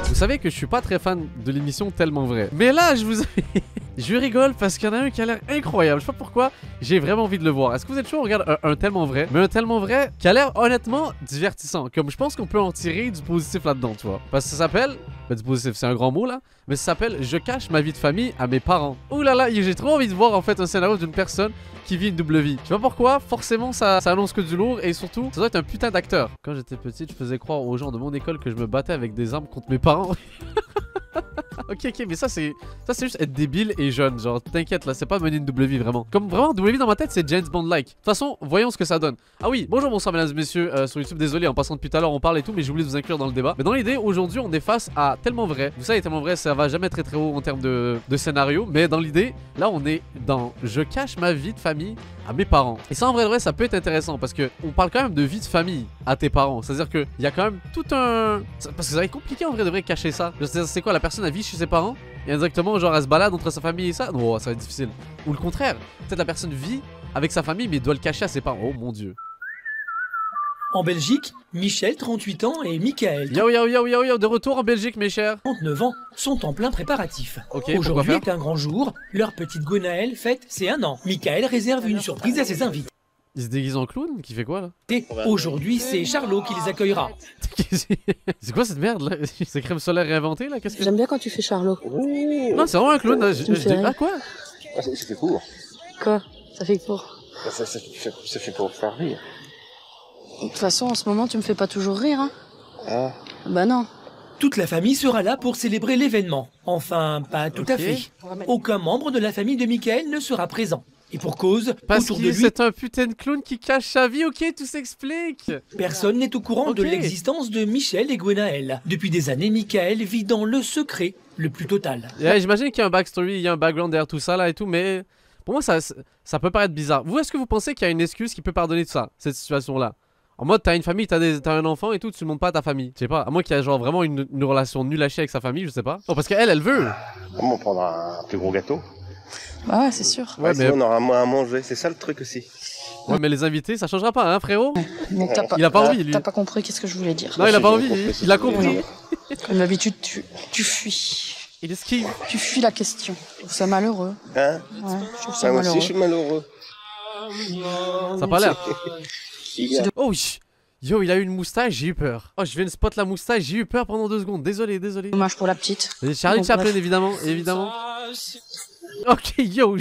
Vous savez que je suis pas très fan de l'émission Tellement Vrai. Mais là, je rigole parce qu'il y en a un qui a l'air incroyable. Je sais pas pourquoi, j'ai vraiment envie de le voir. Est-ce que vous êtes chaud? On regarde un Tellement Vrai. Mais un Tellement Vrai qui a l'air honnêtement divertissant. Comme je pense qu'on peut en tirer du positif là-dedans, tu vois. Parce que ça s'appelle... du positif, c'est un grand mot là. Mais ça s'appelle Je cache ma vie de famille à mes parents. Ouh là là, j'ai trop envie de voir en fait un scénario d'une personne qui vit une double vie. Tu vois pourquoi? Forcément, ça annonce que du lourd et surtout, ça doit être un putain d'acteur. Quand j'étais petite, je faisais croire aux gens de mon école que je me battais avec des armes contre mes parents. Ok, mais ça c'est juste être débile et jeune. Genre, t'inquiète là, c'est pas mener une double vie vraiment. Comme vraiment, double vie dans ma tête, c'est James Bond-like. De toute façon, voyons ce que ça donne. Ah oui, bonjour, bonsoir, mesdames et messieurs, sur YouTube. Désolé, en passant depuis tout à l'heure, on parle et tout, mais j'ai oublié de vous inclure dans le débat. Mais dans l'idée, aujourd'hui, on est face à Tellement Vrai. Vous savez, Tellement Vrai, ça va jamais très haut en termes de scénario. Mais dans l'idée, là, on est dans Je cache ma vie de famille à mes parents. Et ça, en vrai, ça peut être intéressant parce que on parle quand même de vie de famille à tes parents. C'est-à-dire qu'il y a quand même tout un... Parce que ça va être compliqué en vrai de cacher ça. C'est quoi, la personne a vie chez ses parents et indirectement, genre, elle se balade entre sa famille et ça? Non, ça va être difficile. Ou le contraire, peut-être la personne vit avec sa famille mais doit le cacher à ses parents. Oh mon dieu. En Belgique, Michel, 38 ans, et Michael, Yo, de retour en Belgique, mes chers. 39 ans, sont en plein préparatif. Okay, aujourd'hui est un grand jour. Leur petite Gwenaëlle fête ses 1 an. Michael réserve une surprise à ses invités. Il se déguise en clown? Qui fait quoi là? Aujourd'hui, c'est Charlot qui les accueillera. C'est quoi cette merde là? C'est crème solaire réinventée là? Qu'est-ce que... J'aime bien quand tu fais Charlot. Non, c'est vraiment un clown. Ah quoi? Ça fait court. Quoi? Ça fait court. Ça fait pour faire rire. De toute façon, en ce moment, tu me fais pas toujours rire, hein? Ah. Bah non. Toute la famille sera là pour célébrer l'événement. Enfin, pas tout à fait. Aucun membre de la famille de Michael ne sera présent. Et pour cause, parce autour que de lui, c'est un putain de clown qui cache sa vie, ok, tout s'explique. Personne n'est au courant de l'existence de Michel et Gwenaëlle. Depuis des années, Michael vit dans le secret le plus total. Yeah, j'imagine qu'il y a un backstory, il y a un background derrière tout ça là et tout, mais pour moi ça peut paraître bizarre. Vous, est-ce que vous pensez qu'il y a une excuse qui peut pardonner tout ça, cette situation-là? En mode, t'as une famille, t'as un enfant et tout, tu le montres pas à ta famille. Je sais pas, à moins qu'il y ait genre vraiment une relation nulle à chier avec sa famille, je sais pas. Oh, parce qu'elle, elle veut. On va prendre un plus gros gâteau. Bah ouais, c'est sûr. Ouais, mais on aura moins à manger, c'est ça le truc aussi. Ouais, mais les invités, ça changera pas, hein, frérot? Donc il a pas envie, lui. T'as pas compris qu'est-ce que je voulais dire. Non, il a pas envie, il a compris. Comme d'habitude, tu fuis. Il esquive. Tu fuis la question. Je trouve ça malheureux. Hein? Ouais, je trouve ça moi malheureux. aussi, je suis malheureux. Ça a pas l'air. Oh, yo, il a eu une moustache, j'ai eu peur. Oh, je viens de spot la moustache, j'ai eu peur pendant 2 secondes. Désolé. Dommage pour la petite. Charlie Chaplin, évidemment. Ok, yo,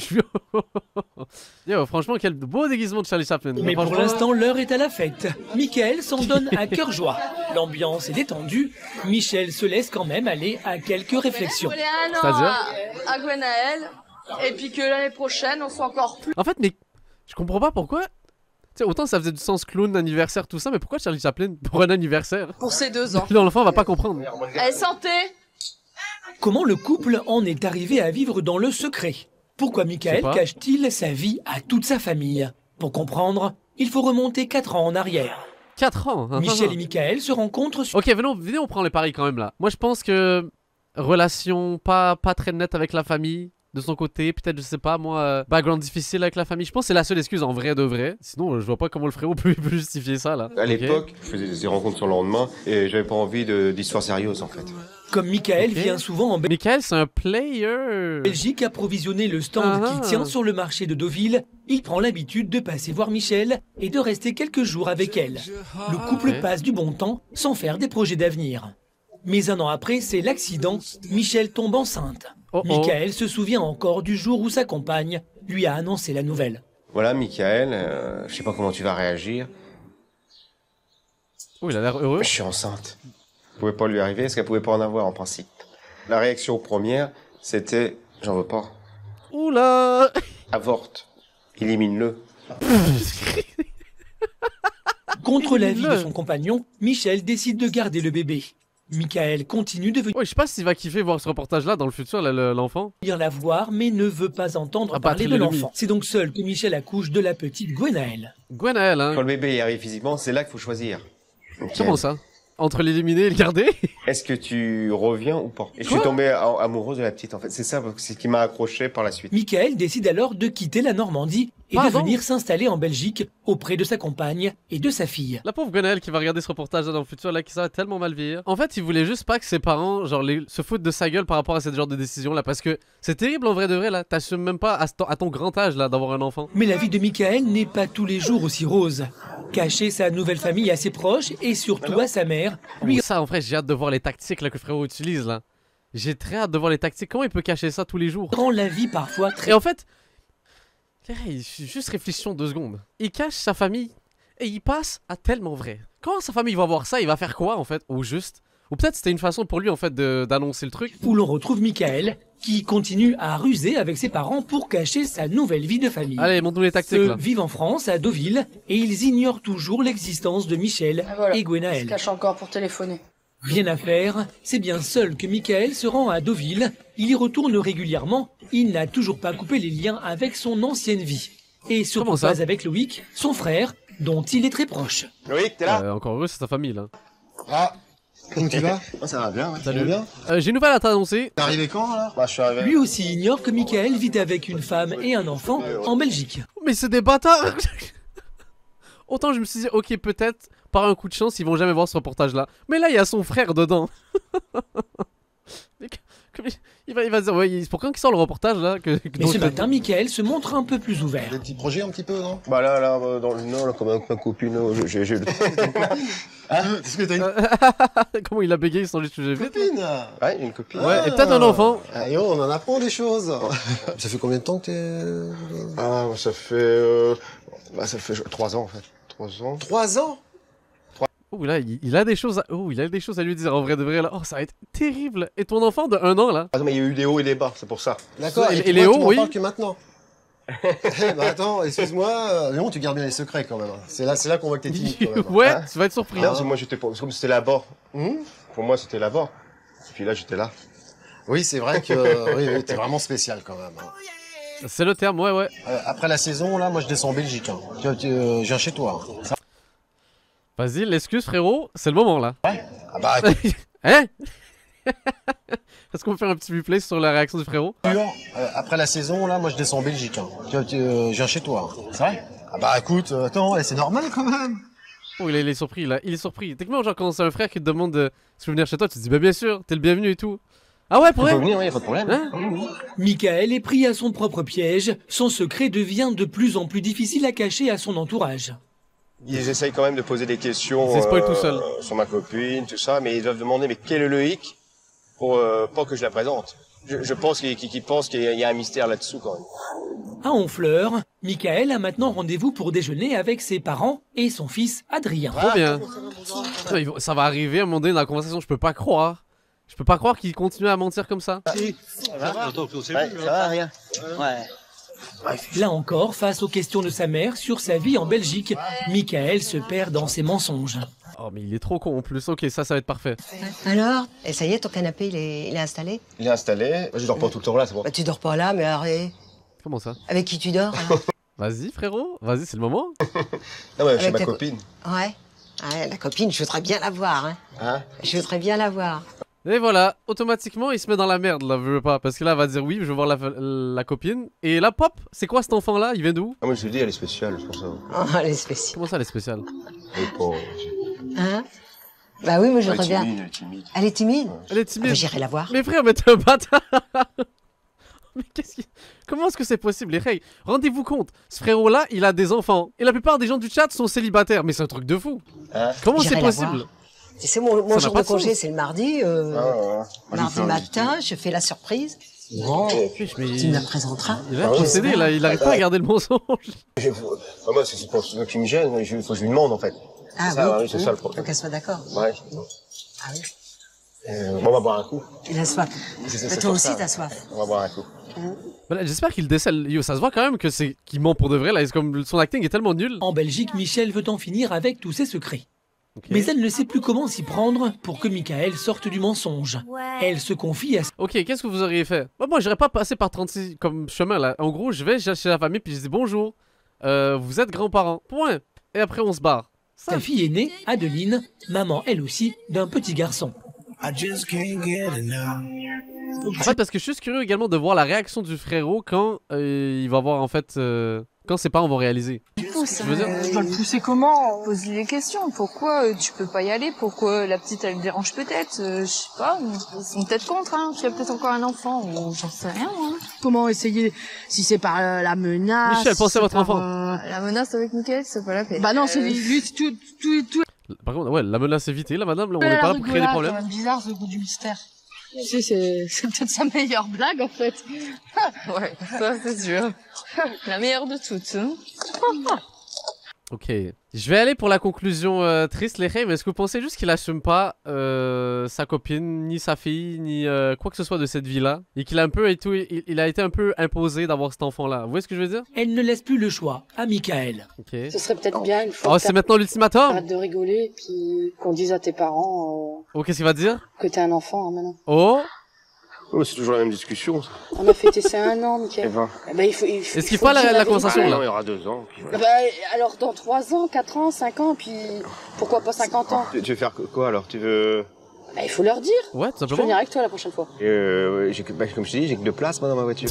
franchement, quel beau déguisement de Charlie Chaplin. Mais pour l'instant, l'heure est à la fête. Michael s'en donne à cœur joie. L'ambiance est détendue. Michel se laisse quand même aller à quelques réflexions. C'est-à-dire à Gwenaëlle, et puis que l'année prochaine, on soit encore plus... En fait, mais je comprends pas pourquoi... Tu sais, autant ça faisait du sens clown, anniversaire, tout ça, mais pourquoi Charlie Chaplin pour un anniversaire? Pour ses 2 ans. L'enfant va pas comprendre. Santé! Comment le couple en est arrivé à vivre dans le secret? Pourquoi Michael cache-t-il sa vie à toute sa famille? Pour comprendre, il faut remonter 4 ans en arrière. 4 ans? Michel et Michael se rencontrent sur... Ok, venez, on prend les paris quand même là. Moi je pense que... Relation pas très nette avec la famille... De son côté, peut-être, je sais pas, moi, background difficile avec la famille. Je pense que c'est la seule excuse en vrai de vrai. Sinon, je vois pas comment le frérot peut justifier ça, là. À l'époque, je faisais des rencontres sur le lendemain et j'avais pas envie d'histoires sérieuses, en fait. Comme Michael vient souvent en Michael, c'est un player. Belgique approvisionner le stand qu'il tient sur le marché de Deauville, il prend l'habitude de passer voir Michel et de rester quelques jours avec elle. Le couple passe du bon temps sans faire des projets d'avenir. Mais 1 an après, c'est l'accident. Michel tombe enceinte. Michael se souvient encore du jour où sa compagne lui a annoncé la nouvelle. Voilà, Michael, je sais pas comment tu vas réagir. Oh, il a l'air heureux. Je suis enceinte. Ça pouvait pas lui arriver parce qu'elle pouvait pas en avoir en principe. La réaction première, c'était « j'en veux pas ». Oula. Avorte. Élimine-le. Contre l'avis de son compagnon, Michel décide de garder le bébé. Michael continue de venir je sais pas s'il va kiffer voir ce reportage-là dans le futur, l'enfant. la voir, mais ne veut pas entendre parler de l'enfant. C'est donc seul que Michel accouche de la petite Gwenaëlle. Gwenaëlle, hein. Quand le bébé y arrive physiquement, c'est là qu'il faut choisir. Comment ça? Entre l'éliminer et le garder. Est-ce que tu reviens ou pas? Et je suis tombé amoureux de la petite en fait. C'est ça, c'est ce qui m'a accroché par la suite. Michael décide alors de quitter la Normandie et de venir s'installer en Belgique auprès de sa compagne et de sa fille. La pauvre Gwenaëlle qui va regarder ce reportage là dans le futur là, qui ça va tellement mal vieillir. En fait, il voulait juste pas que ses parents genre se foutent de sa gueule par rapport à ce genre de décision là, parce que c'est terrible en vrai de vrai là. T'assumes même pas à ton grand âge là d'avoir un enfant. Mais la vie de Michael n'est pas tous les jours aussi rose. Cacher sa nouvelle famille à ses proches et surtout à sa mère, lui... Ça en vrai, j'ai hâte de voir les tactiques là que frérot utilise là. J'ai très hâte de voir les tactiques. Comment il peut cacher ça tous les jours? Rend la vie parfois très... Et en fait, juste réfléchissons 2 secondes. Il cache sa famille et il passe à tellement vrai. Quand sa famille va voir ça, il va faire quoi en fait? Ou juste... Ou peut-être c'était une façon pour lui en fait d'annoncer le truc. Où l'on retrouve Michael qui continue à ruser avec ses parents pour cacher sa nouvelle vie de famille. Allez, montre-nous les tactiques là. Vivent en France, à Deauville, et ils ignorent toujours l'existence de Michel et Il se Gwenaëlle. cache encore pour téléphoner. Rien à faire, c'est bien seul que Michael se rend à Deauville. Il y retourne régulièrement. Il n'a toujours pas coupé les liens avec son ancienne vie. Et surtout pas avec Loïc, son frère, dont il est très proche. Loïc, t'es là? Encore heureux, c'est sa famille là. Ah, comment tu vas? Ça va bien, ouais. Salut. bien. J'ai une nouvelle à t'annoncer. T'es arrivé quand alors? Bah, je suis arrivé. Lui aussi ignore que Michael vit avec une femme et un enfant en Belgique. Mais c'est des bâtards. Autant je me suis dit, ok, peut-être, par un coup de chance, ils vont jamais voir ce reportage-là. Mais là, il y a son frère dedans. Mais il va dire, ouais, pour quand il sort le reportage là Mais ce matin, Michael se montre un peu plus ouvert. Des petits projets un petit peu, non? Bah là, dans le nord, là, comme avec ma copine, j'ai le... Est-ce que t'as une Comment il a bégayé sans juste sujet vite? copine? Ouais, une copine. Ouais, et peut-être un enfant. Ah, yo, on en apprend des choses. Ça fait combien de temps que t'es... Ah, ça fait 3 ans en fait. 3 ans. 3 ans? Oh là, il a des choses à lui dire en vrai de vrai là. Oh, ça va être terrible. Et ton enfant de 1 an là? Ah non, mais il y a eu des hauts et des bas, c'est pour ça. D'accord, Et et Léo, tu m'en oui. parles que maintenant. Bah attends, excuse-moi, Léon, tu gardes bien les secrets quand même. C'est là qu'on voit que t'es timide quand même. Ouais, Hein? tu vas être surpris. Non, parce que moi j'étais pas... Comme c'était là-bas. Pour moi, c'était là-bas. Et puis là, j'étais là. Oui, c'est vrai que oui, t'es vraiment spécial quand même. C'est le terme, ouais. Après la saison, là, moi je descends en Belgique. Hein. Je viens chez toi. Ça... Vas-y, l'excuse frérot, c'est le moment là. Ouais. Ah bah écoute, Hein? Est-ce qu'on peut faire un petit replay sur la réaction du frérot? après la saison, là, moi je descends en Belgique. Hein. Je viens chez toi. C'est vrai? Ah bah écoute, attends, c'est normal quand même. Oh, il est surpris là, il est surpris. Techniquement, genre quand c'est un frère qui te demande si tu veux venir chez toi, tu te dis bah bien sûr, t'es le bienvenu et tout. Ah ouais, pour Tu peux vrai? venir, oui, y a pas de problème. Hein? Michael est pris à son propre piège. Son secret devient de plus en plus difficile à cacher à son entourage. Ils essayent quand même de poser des questions C'est spoil tout seul. sur ma copine, tout ça, mais ils doivent demander mais quel est le hic pour pas que je la présente. Je pense qu'ils pensent qu'il y a un mystère là-dessous quand même. À Honfleur, Michael a maintenant rendez-vous pour déjeuner avec ses parents et son fils Adrien. Trop bien. Putain, ça va arriver à un moment donné dans la conversation, je peux pas croire. Je peux pas croire qu'il continue à mentir comme ça. Ça va, rien. Ouais. Là encore, face aux questions de sa mère sur sa vie en Belgique, Michael se perd dans ses mensonges. Oh mais il est trop con en plus, ok ça va être parfait. Alors? Et ça y est, ton canapé, il est installé? Il est installé, je dors pas tout le temps là, c'est bon. Bah, tu dors pas là, mais arrête. Comment ça? Avec qui tu dors, alors? Vas-y frérot, vas-y c'est le moment. Non mais chez Avec ma ta copine. Ouais. Ouais, la copine, je voudrais bien la voir, hein. Hein? Je voudrais bien la voir. Et voilà, automatiquement il se met dans la merde là, veux pas. Parce que là elle va dire oui, je veux voir la copine. Et là pop, c'est quoi cet enfant là? Il vient d'où? Ah moi je te dis, elle est spéciale, c'est pour ça. Oh, elle est spéciale. Comment ça elle est spéciale? Elle est pas... Hein? Bah oui, moi je Elle est voudrais bien. timide, elle est timide. Elle est timide? Elle est Ah, timide. bah, j'irai la voir. Mais frère, mais t'es un bâtard. Mais comment est-ce que c'est possible les règles? Rendez-vous compte, ce frérot là il a des enfants. Et la plupart des gens du chat sont célibataires. Mais c'est un truc de fou. Hein? Comment c'est J'irai la possible? voir. Tu sais, mon n'a jour pas de de congé, sens. c'est le mardi. Mardi matin, je fais la surprise. Bon, Mais tu me la présenteras. il va posséder là, il arrive pas à garder le mensonge. Moi c'est pas ce qui me gêne, il faut que je lui demande en fait. Ah Ça, oui, oui, c'est ça le problème. Faut qu'elle soit d'accord. Ouais. Ah oui. On va boire un coup. Il a soif. C'est Bah, toi pour aussi, ça. t'as soif. On va boire un coup. Voilà, j'espère qu'il décèle. Yo, ça se voit quand même que c'est qu'il ment pour de vrai là. C'est comme son acting est tellement nul. En Belgique, Michel veut en finir avec tous ses secrets. Ok. Mais elle ne sait plus comment s'y prendre pour que Michael sorte du mensonge. Elle se confie à Ok, qu'est-ce que vous auriez fait? Bah, moi, j'aurais pas passé par 36 comme chemin là. En gros, je vais chez la famille puis je dis bonjour. Vous êtes grands-parents. Point. Et après, on se barre. Sa fille aînée, Adeline, maman elle aussi d'un petit garçon. En fait, parce que je suis curieux également de voir la réaction du frérot quand il va voir en fait quand ses parents vont réaliser. Tu pousses, Je veux dire... tu vas le pousser comment? Pose-lui des questions. Pourquoi tu peux pas y aller? Pourquoi la petite elle me dérange peut-être? Je sais pas. Ils sont peut-être contre, hein. Tu as peut-être encore un enfant ou j'en sais rien, moi. Comment essayer? Si c'est par la menace. Michel, pensez à votre enfant. La menace avec Mickaël, c'est pas la peine. Bah non, c'est lui tout. Par contre, ouais, la menace évitée, là, madame, là, on Elle est a pas la là pour créer des rigolade, problèmes. C'est quand même bizarre ce goût du mystère. Tu sais, c'est peut-être sa meilleure blague en fait. Ouais, ça c'est sûr. La meilleure de toutes. Hein. Ok. Je vais aller pour la conclusion triste, les rêves. Est-ce que vous pensez juste qu'il assume pas sa copine, ni sa fille, ni quoi que ce soit de cette vie-là? Et qu'il a un peu et tout, il a été un peu imposé d'avoir cet enfant-là. Vous voyez ce que je veux dire? Elle ne laisse plus le choix à Mickaël. Ok. Ce serait peut-être bien une fois. Oh, c'est maintenant l'ultimatum? Arrête de rigoler, puis qu'on dise à tes parents Oh, qu'est-ce qu'il va dire? que t'es un enfant hein, maintenant. Oh? Oh, c'est toujours la même discussion. On a fêté ça 1 an, Mickaël. Et ben. Eh ben, Est-ce qu'il faut la conversation Ah, là? non, il y aura 2 ans. Puis voilà. Bah, alors dans 3 ans, 4 ans, 5 ans, puis pourquoi pas 50 ans? Tu veux faire quoi alors? Tu veux. Bah, il faut leur dire. Ouais, tout Je peux simplement. venir avec toi la prochaine fois. Ouais, comme je te dis, j'ai que 2 places moi dans ma voiture.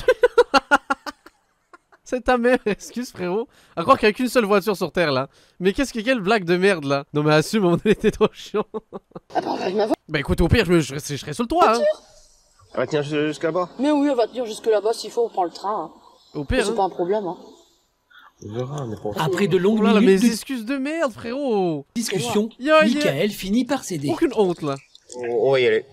C'est ta mère, excuse frérot. À croire qu'il n'y a qu'une seule voiture sur Terre là. Mais quelle blague de merde là. Non mais assume, on était trop chiant. Ah bah on va avec ma voiture. Bah écoute, au pire, je serai sur le toit. Hein. Elle va tenir jusqu'à là-bas. Mais oui, on va tenir jusque là-bas s'il faut, on prend le train. Hein. Au pire. C'est Hein. pas un problème. Hein. On verra, mais pas. Après de longues Oh là là, minutes mes de excuses de merde, frérot. discussion, Yeah. Mickaël finit par céder. Aucune honte là. On va y aller.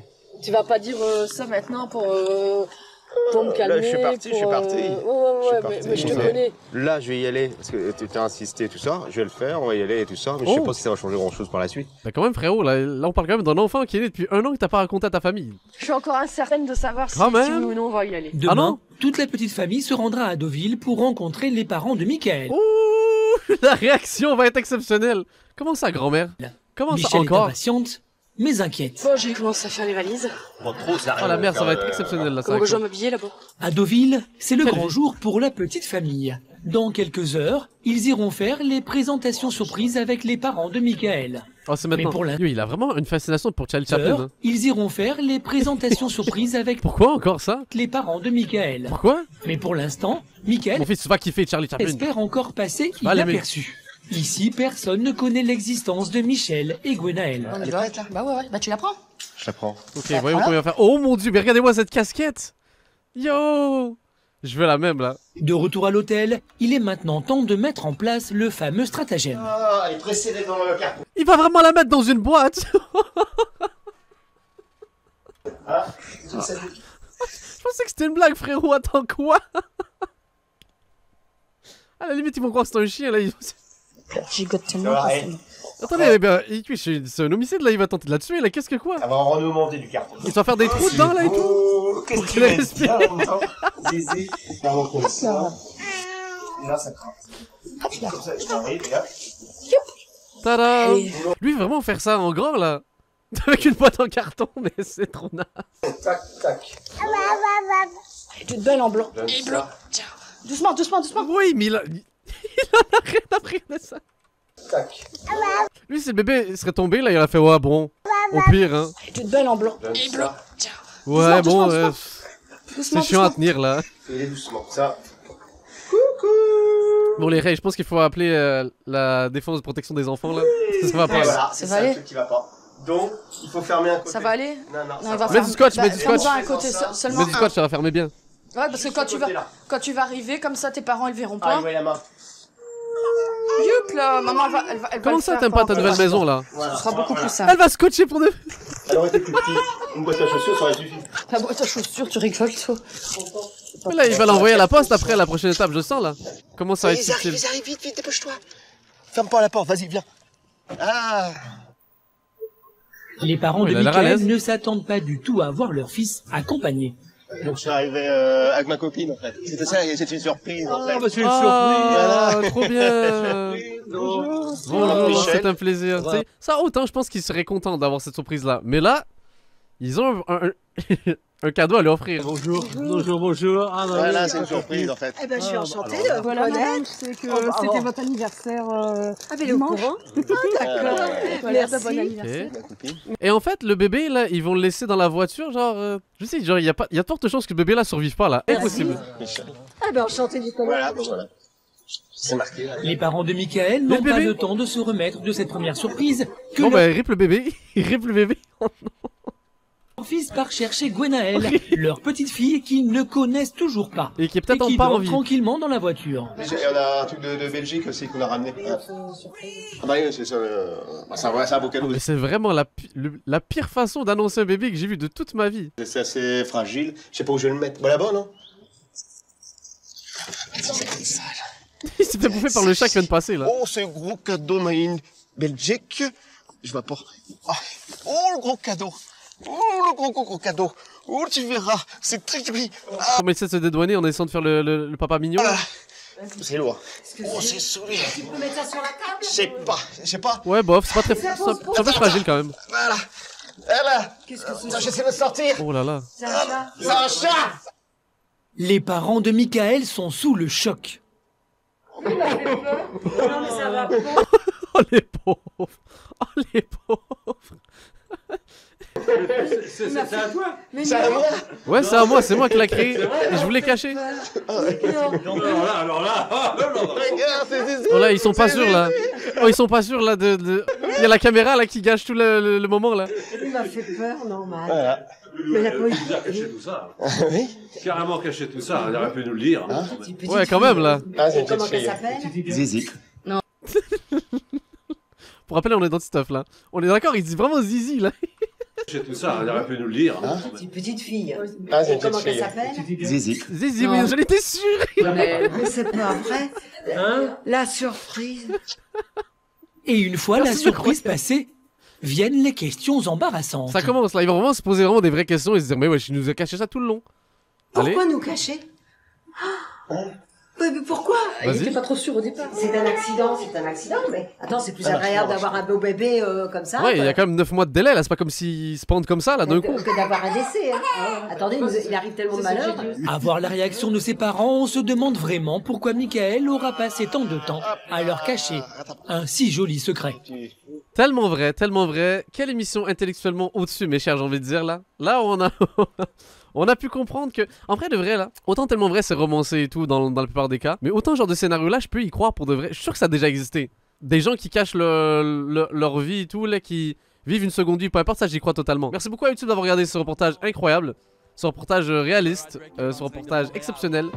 Tu vas pas dire ça maintenant pour me calmer. Là, je suis parti. Ouais, mais je te connais. Là, je vais y aller parce que tu as insisté tout ça. Je vais le faire, on va y aller et tout ça. Mais je sais pas si ça va changer grand-chose par la suite. Bah quand même frérot, là on parle quand même d'un enfant qui est né depuis 1 an que t'as pas raconté à ta famille. Je suis encore incertaine de savoir si Quand oui même. ou non on va y aller. Demain, Ah non toute la petite famille se rendra à Deauville pour rencontrer les parents de Mickaël. Ouh, la réaction va être exceptionnelle. Comment ça, grand-mère? Comment ça Michel est encore? impatiente, mais inquiète. Bon, j'ai commencé à faire les valises. Oh la mère, ça va être exceptionnel là. Ça Comment va je dois m'habiller là-bas? À Deauville, c'est le Quelle grand vie. jour pour la petite famille. Dans quelques heures, ils iront faire les présentations surprises avec les parents de Mickaël. Oh, c'est maintenant. Mais pour Yo, il a vraiment une fascination pour Charlie Chaplin. Hein. Ils iront faire les présentations surprises avec Pourquoi encore ça? les parents de Mickaël. Pourquoi? Mais pour l'instant, Mickaël Mon fils va kiffer Charlie Chaplin. espère encore passer vas l'aimer. inaperçu. Ici, personne ne connaît l'existence de Michel et Gwenaël. On y va? Bah ouais. Bah tu la prends? Je la prends. Ok, voyons comment il va faire. Oh mon dieu, mais regardez-moi cette casquette. Yo, je veux la même là. De retour à l'hôtel, il est maintenant temps de mettre en place le fameux stratagème. Ah, elle est pressée d'être dans le carton. Il va vraiment la mettre dans une boîte. Je pensais que c'était une blague, frérot. Attends, quoi? À la limite, ils vont croire que c'est un chien là. Gigote tellement. Attendez, c'est un homicide là. Il va tenter de la tuer là. Qu'est-ce que quoi? Elle va en remonter du carton. Il va faire des trous dedans là et tout. Qu'est-ce Pour qu'elle respire. Baiser, faire mon comme ça. Et là, ça craque. Comme ça, je t'arrive et hop. Tada! Lui, vraiment faire ça en grand là. Avec une boîte en carton, mais c'est trop naze. Tac, tac. Elle est toute belle en blanc. Et blanc. Tiens. Doucement. Oui, mais il en a rien à pris de ça. Tac. Lui, si le bébé serait tombé là, il aurait fait ouais, bon. Au pire, hein. Elle est toute belle en blanc. Et blanc. Tiens. Ouais, Doucement, bon, c'est chiant à tenir là. Fais-les doucement. Ça. Bon, les Ray, je pense qu'il faut appeler la défense de protection des enfants là. Ça va pas. Voilà, Ça c'est va ça le aller truc qui va pas. Donc, il faut fermer un côté. Ça va aller? Non, Non, ça il va Mets faire. du scotch, mets du Ferme scotch. pas un côté seulement. Mets du scotch, ça va fermer bien. Ouais, parce que quand tu vas arriver, comme ça, tes parents ils verront Ah, pas. il voit la main. Youp là, maman elle va Comment le ça, faire t'aimes pas ta pendant nouvelle que- maison là? Voilà. Ce sera beaucoup plus simple. Elle va scotcher pour de. Elle aurait été plus petite. Une boîte à chaussures, ça aurait suffi. La boîte à chaussures, tu rigoles toi. Mais là, il va l'envoyer à la poste après la prochaine étape, je sens là. Comment ça va être subtil? Ils arrivent, vite, dépêche-toi. Ferme pas la porte, vas-y, viens. Ah. Les parents Oh, il de a l'air à Mickaël l'aise. ne s'attendent pas du tout à voir leur fils accompagné. Donc, je suis arrivé avec ma copine, en fait. C'était ça, c'est une surprise, en fait. c'est une surprise. Trop bien. Bonjour. Bonjour, c'est un plaisir. Tu sais, ça, autant je pense qu'ils seraient contents d'avoir cette surprise là. Mais là, ils ont un cadeau à lui offrir. Bonjour, bonjour, bonjour. Ah, Ouais, là, c'est une surprise en fait. Eh ben, je suis enchantée de vous Voilà, madame, connaître. je sais que c'était votre anniversaire mais le courant. D'accord. Voilà, Merci. bon anniversaire. Et en fait, le bébé, là, ils vont le laisser dans la voiture, genre... je sais, genre, il y a de fortes chances que le bébé, là, survive pas, là. Impossible. Eh ben, enchantée de vous connaître. Voilà. C'est marqué. Là. Les parents de Michael n'ont pas le temps de se remettre de cette première surprise que Bon, leur bah, rip le bébé. Rip le bébé. fils part chercher Gwenaël, leur petite fille qu'ils ne connaissent toujours pas. Et qui est peut-être qui pas dort envie. tranquillement dans la voiture. On a un truc de Belgique aussi qu'on a ramené. Ah bah oui, c'est ça. C'est un beau cadeau. Mais c'est vraiment la pire façon d'annoncer un bébé que j'ai vu de toute ma vie. C'est assez fragile. Je sais pas où je vais le mettre. Bon, là-bas, non? Il s'est fait bouffer par le chat qui vient de passer, là. Oh, c'est un gros cadeau, Maïne. Belgique. Je vois pas. Oh, le gros cadeau. Oh, le gros cadeau. Oh, tu verras. C'est très joli. Ah. Comment il essaie de se dédouaner en essayant de faire le papa mignon. Ah. C'est lourd. Oh, c'est solide. Tu peux mettre ça sur la table? Je sais pas. Ouais, bof, c'est pas très... C'est un peu fragile, quand même. Voilà. Voilà. Qu'est-ce que c'est? J'essaie de sortir. Oh là là. C'est un chat. C'est un chat. Les parents de Michael sont sous le choc. Non, mais ça va pas. Oh, les pauvres. Oh, les pauvres. C'est à toi? C'est à moi. Ouais, c'est à moi, c'est moi qui l'a créé. Et je voulais cacher. Alors là, Regarde, c'est Oh là, ils sont pas sûrs, là. Oh, ils sont pas sûrs, là, Il y a la caméra, là, qui gâche tout le moment, là. Il m'a fait peur, normal. Voilà. Mais la police. il a caché tout ça. Oui. Carrément caché tout ça, il aurait pu nous le dire. Hein? Ouais, quand même, là. Ah, c'est une Comment petite elle fille. s'appelle? Zizi. Pour rappeler, on est dans le stuff, là. On est d'accord, il dit vraiment zizi, là. Caché tout ça, il aurait pu nous le dire. C'est une petite fille. Ah, c'est une Comment petite elle fille. s'appelle? Zizi. Zizi, oui, j'en étais sûr. Mais c'est pas vrai. La surprise. Et une fois la surprise passée, viennent les questions embarrassantes. Ça commence, là. Ils vont vraiment se poser vraiment des vraies questions et se dire, mais ouais, il nous a caché ça tout le long. Allez. Pourquoi nous cacher? Mais pourquoi? Vas-y. Il était pas trop sûr au départ. C'est un accident, mais attends, c'est plus agréable d'avoir un beau bébé comme ça. Ouais, il y a quand même 9 mois de délai, là. C'est pas comme s'ils se pendent comme ça, là, d'un coup. que d'avoir un décès. Hein. Attendez, il arrive tellement de malheur. À voir la réaction de ses parents, on se demande vraiment pourquoi Michael aura passé tant de temps à leur cacher un si joli secret. Tellement vrai, tellement vrai. Quelle émission intellectuellement au-dessus, mes chers, j'ai envie de dire, là. Là, on a... on a pu comprendre que... En vrai, de vrai, là, autant tellement vrai, c'est romancé et tout, dans la plupart des cas. Mais autant genre de scénario-là, je peux y croire pour de vrai. Je suis sûr que ça a déjà existé. Des gens qui cachent leur vie et tout, là, qui vivent une seconde vie, peu importe, ça, j'y crois totalement. Merci beaucoup à YouTube d'avoir regardé ce reportage incroyable. Ce reportage réaliste, ce reportage exceptionnel,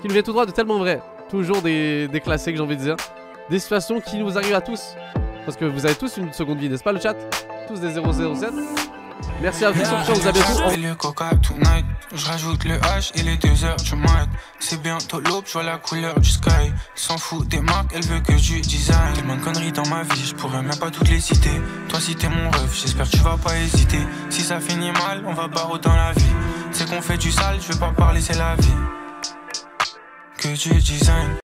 qui nous vient tout droit de tellement vrai. Toujours des classiques, j'ai envie de dire. Des situations qui nous arrivent à tous. Parce que vous avez tous une seconde vie, n'est-ce pas le chat? Tous des 007. Merci à tous, on vous à bientôt. Le coca tonight, je rajoute le H, il est 2h du mat. C'est bientôt l'aube, je vois la couleur du sky. S'en fout des marques, elle veut que du design. Tellement de conneries dans ma vie, je pourrais même pas toutes les citer. Toi si t'es mon ref, j'espère que tu vas pas hésiter. Si ça finit mal, on va barreau dans la vie. C'est qu'on fait du sale, je veux pas parler, c'est la vie. Que du design.